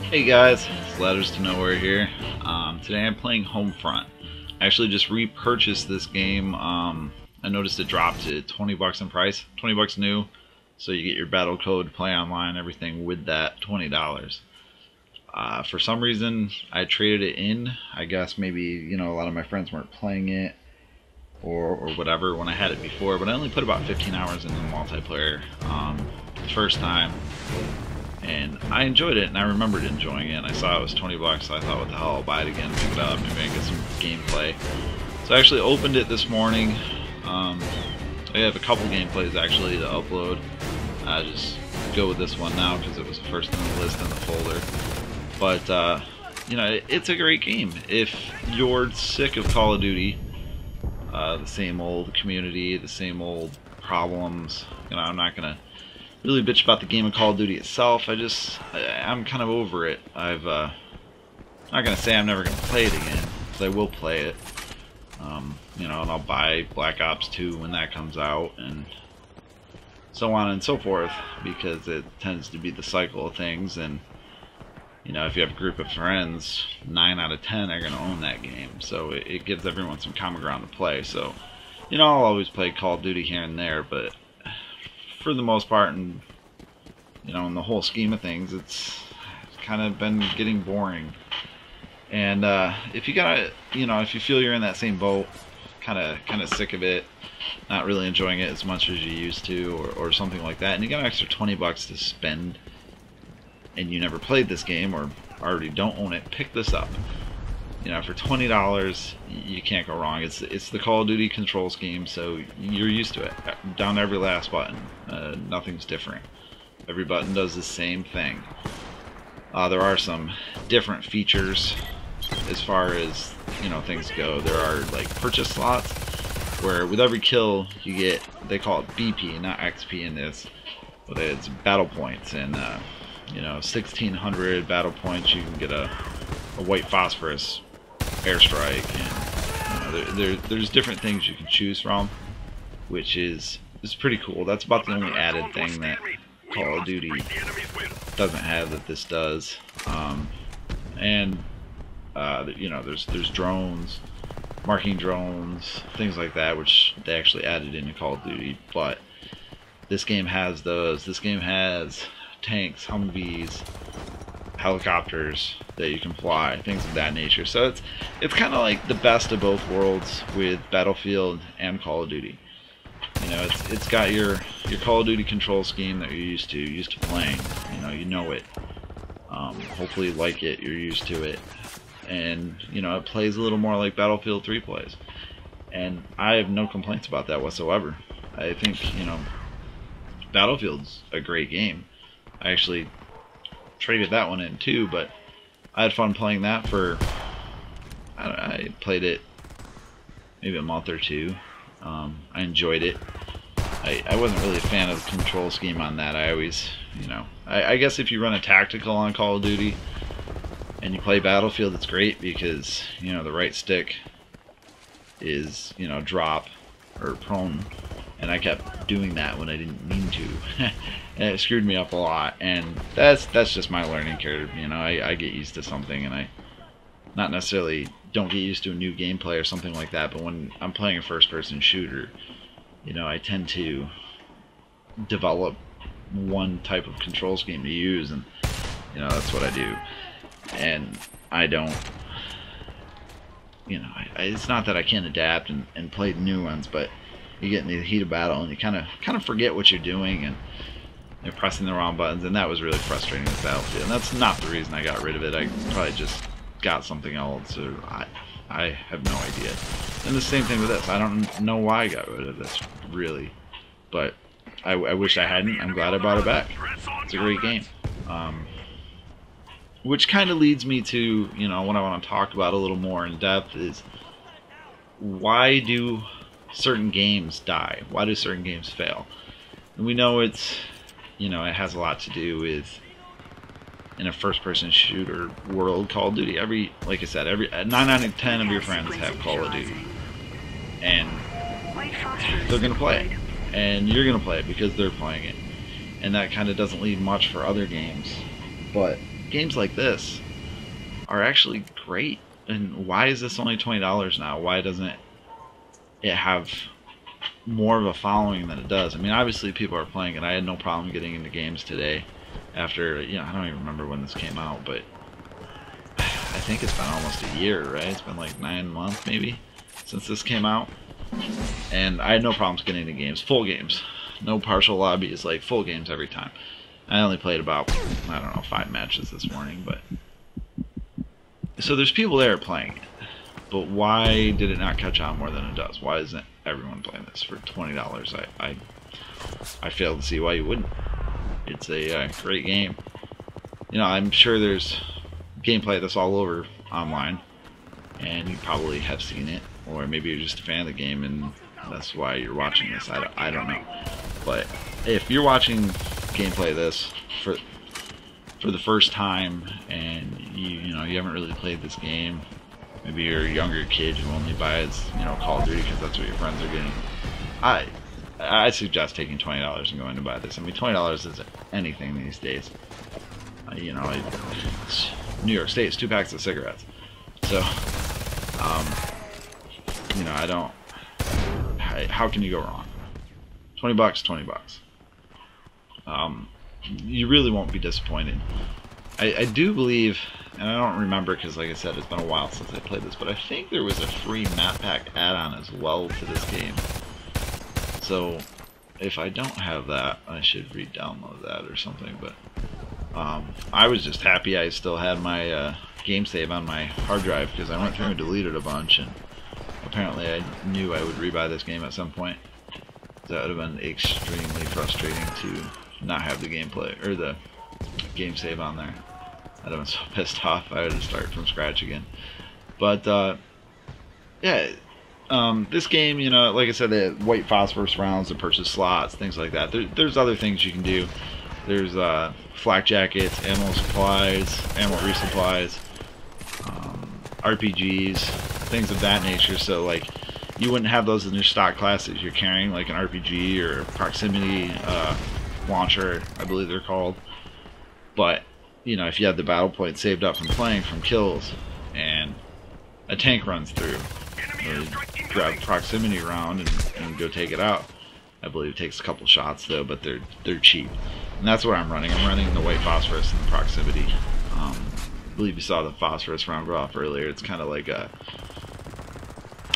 Hey guys, it's Ladders to Nowhere here. Today I'm playing Homefront. I actually just repurchased this game. I noticed it dropped to 20 bucks in price, 20 bucks new. So you get your battle code, play online, everything with that $20. For some reason, I traded it in. I guess maybe a lot of my friends weren't playing it or whatever when I had it before. But I only put about 15 hours into the multiplayer the first time. And I enjoyed it, and I remembered enjoying it, and I saw it was 20 bucks, so I thought, what the hell, I'll buy it again, pick it up, maybe I can get some gameplay. So I actually opened it this morning. I have a couple gameplays actually to upload. I just go with this one now because it was the first on the list in the folder. But, it's a great game. If you're sick of Call of Duty, the same old community, the same old problems, I'm not going to really bitch about the game of Call of Duty itself. I'm kind of over it. I'm not gonna say I'm never gonna play it again, because I will play it. And I'll buy Black Ops 2 when that comes out, and so on and so forth, because it tends to be the cycle of things. And if you have a group of friends, 9 out of 10 are gonna own that game, so it gives everyone some common ground to play. So I'll always play Call of Duty here and there, but for the most part, and in the whole scheme of things, it's kind of been getting boring. And if you feel you're in that same boat, kind of sick of it, not really enjoying it as much as you used to, or something like that, and you got an extra 20 bucks to spend, and you never played this game or already don't own it, pick this up. For $20, you can't go wrong. It's the Call of Duty control scheme, so you're used to it. Down to every last button, nothing's different. Every button does the same thing. There are some different features as far as things go. There are like purchase slots where with every kill you get, they call it BP, not XP in this, but it's battle points, and 1600 battle points you can get a white phosphorus airstrike, and there's different things you can choose from, which is pretty cool. That's about the only added thing that Call of Duty doesn't have that this does. There's drones, marking drones, things like that, which they actually added into Call of Duty. But this game has those. This game has tanks, Humvees, helicopters that you can fly, things of that nature. So it's kind of like the best of both worlds with Battlefield and Call of Duty. It's got your Call of Duty control scheme that you're used to playing. You know it. Hopefully you like it, you're used to it. And it plays a little more like Battlefield 3 plays. And I have no complaints about that whatsoever. I think, Battlefield's a great game. I actually traded that one in too, but I had fun playing that for, I played it maybe a month or two. I enjoyed it. I wasn't really a fan of the control scheme on that. I always, I guess if you run a tactical on Call of Duty and you play Battlefield, it's great because, the right stick is, drop or prone, and I kept doing that when I didn't mean to. And it screwed me up a lot, and that's just my learning curve. I get used to something, and I not necessarily don't get used to a new gameplay or something like that, but when I'm playing a first-person shooter, I tend to develop one type of control scheme to use, and that's what I do. And I don't, it's not that I can't adapt and play new ones, but you get in the heat of battle and you kind of forget what you're doing, and you're pressing the wrong buttons, and that was really frustrating with Battlefield. And that's not the reason I got rid of it. I probably just got something else, or I have no idea. And the same thing with this. I don't know why I got rid of this, really. But I wish I hadn't. I'm glad I brought it back. It's a great game. Which kind of leads me to, what I want to talk about a little more in depth is, why do certain games die? Why do certain games fail? And we know it's, it has a lot to do with, in a first-person shooter world, Call of Duty. Like I said, 9 out of 10 of your friends have Call of Duty, and they're gonna play it, and you're gonna play it because they're playing it, and that kind of doesn't leave much for other games. But games like this are actually great. And why is this only $20 now? Why doesn't it have more of a following than it does? I mean, obviously people are playing it. I had no problem getting into games today after, you know, I don't even remember when this came out, but I think it's been almost a year, right? It's been like 9 months maybe since this came out. And I had no problems getting into games, full games. No partial lobbies, like full games every time. I only played about, I don't know, 5 matches this morning, but so there's people there playing it. But why did it not catch on more than it does? Why isn't everyone playing this for $20? I fail to see why you wouldn't. It's a great game. You know, I'm sure there's gameplay that's all over online, and you probably have seen it, or maybe you're just a fan of the game and that's why you're watching this. I don't know. But if you're watching gameplay of this for the first time and you know you haven't really played this game, maybe you're a younger kid who only buys, you know, Call of Duty because that's what your friends are getting, I suggest taking $20 and going to buy this. I mean, $20 isn't anything these days. You know, it's New York State, it's 2 packs of cigarettes. So, you know, I don't. How can you go wrong? $20, 20 bucks. You really won't be disappointed. I do believe, and I don't remember because, like I said, it's been a while since I played this, but I think there was a free map pack add-on as well to this game. So if I don't have that, I should re-download that or something. But I was just happy I still had my game save on my hard drive because I went through and deleted a bunch, and apparently I knew I would rebuy this game at some point. That would have been extremely frustrating to not have the gameplay or the game save on there. I'd have been so pissed off. I had to start from scratch again. But yeah, this game, you know, like I said, the white phosphorus rounds to purchase slots, things like that. There's other things you can do. There's flak jackets, ammo supplies, ammo resupplies, RPGs, things of that nature. So like, you wouldn't have those in your stock classes you're carrying, like an RPG or a proximity launcher, I believe they're called. But you know, if you had the battle points saved up from playing from kills, and a tank runs through, you grab a proximity round and go take it out. I believe it takes a couple shots though, but they're cheap, and that's what I'm running. I'm running the white phosphorus and the proximity. I believe you saw the phosphorus round go off earlier. It's kind of like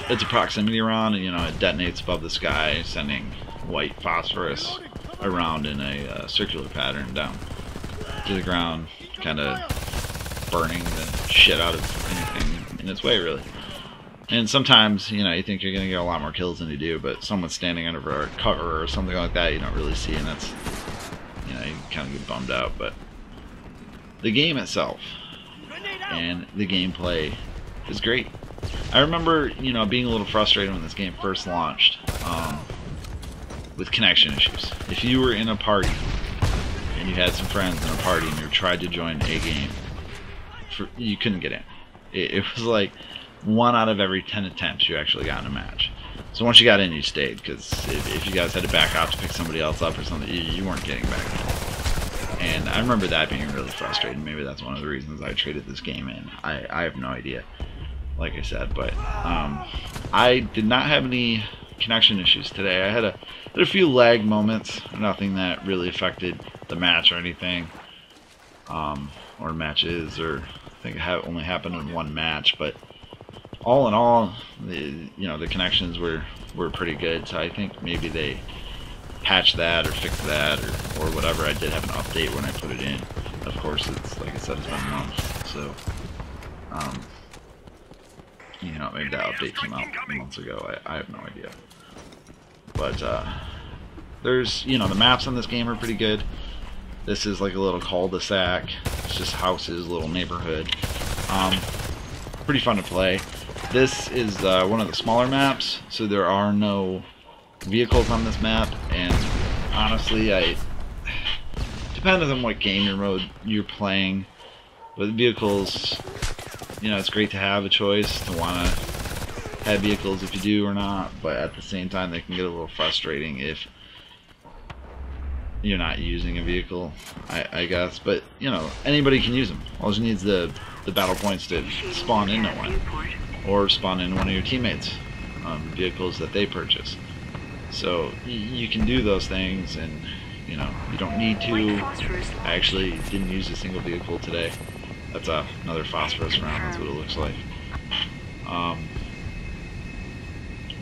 it's a proximity round, and you know, it detonates above the sky, sending white phosphorus around in a circular pattern down to the ground, kind of burning the shit out of anything in its way, really. And sometimes, you know, you think you're going to get a lot more kills than you do, but someone's standing under a cover or something like that you don't really see, and that's, you know, you kind of get bummed out. But the game itself and the gameplay is great. I remember, you know, being a little frustrated when this game first launched with connection issues. If you were in a party and you had some friends in a party and you tried to join a game, you couldn't get in. It was like 1 out of every 10 attempts you actually got in a match. So once you got in, you stayed, because if you guys had to back out to pick somebody else up or something, you weren't getting back in. And I remember that being really frustrating. Maybe that's one of the reasons I traded this game in. I have no idea, like I said. But I did not have any connection issues today. I had a few lag moments, nothing that really affected the match or anything, or matches, or I think it only happened in 1 match. But all in all, you know, the connections were pretty good. So I think maybe they patched that or fixed that or whatever. I did have an update when I put it in. Of course, it's like I said, it's been a month, so you know, maybe that update came out months ago. I have no idea. But there's, you know, the maps on this game are pretty good. This is like a little cul-de-sac. It's just houses, little neighborhood. Pretty fun to play. This is one of the smaller maps, so there are no vehicles on this map, and honestly, depends on what game you're playing, but the vehicles, you know, it's great to have a choice to want to have vehicles if you do or not, but at the same time they can get a little frustrating if you're not using a vehicle, I guess. But you know, anybody can use them. All you need is the battle points to spawn into one, or spawn in one of your teammates' vehicles that they purchase. So you can do those things, and you know, you don't need to. I actually didn't use a single vehicle today. That's another phosphorus round. That's what it looks like.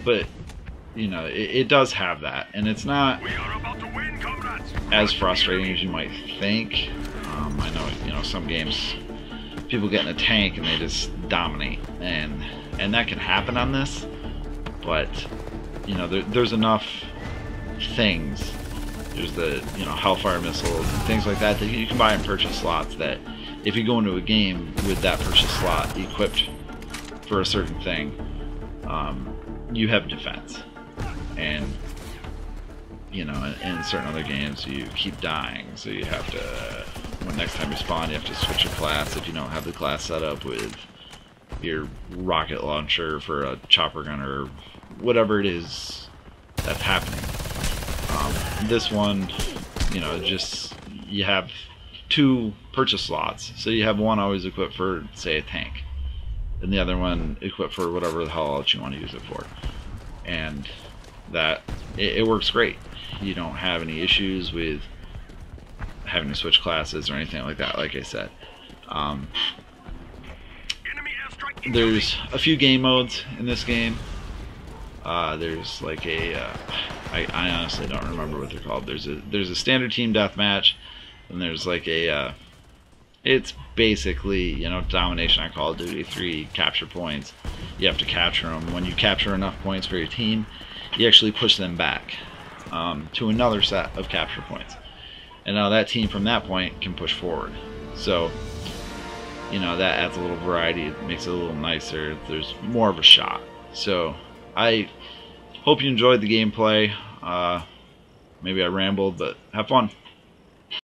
But you know, it does have that, and it's not as frustrating as you might think. I know, you know, some games people get in a tank and they just dominate, and that can happen on this. But you know, there's enough things. There's the, you know, Hellfire missiles and things like that that you can buy in purchase slots, that if you go into a game with that purchase slot equipped for a certain thing, you have defense. And you know, in certain other games you keep dying, so you have to, when next time you spawn, you have to switch your class if you don't have the class set up with your rocket launcher for a chopper gun or whatever it is that's happening. This one, you know, just, you have 2 purchase slots, so you have one always equipped for, say, a tank, and the other one equipped for whatever the hell else you want to use it for. And that, it works great. You don't have any issues with having to switch classes or anything like that, like I said. There's a few game modes in this game. There's like a, I honestly don't remember what they're called. There's a standard team deathmatch, and there's like a, it's basically, you know, domination on Call of Duty 3, capture points. You have to capture them. When you capture enough points for your team, you actually push them back to another set of capture points. And now that team from that point can push forward. So, you know, that adds a little variety. It makes it a little nicer. There's more of a shot. So, I hope you enjoyed the gameplay. Maybe I rambled, but have fun.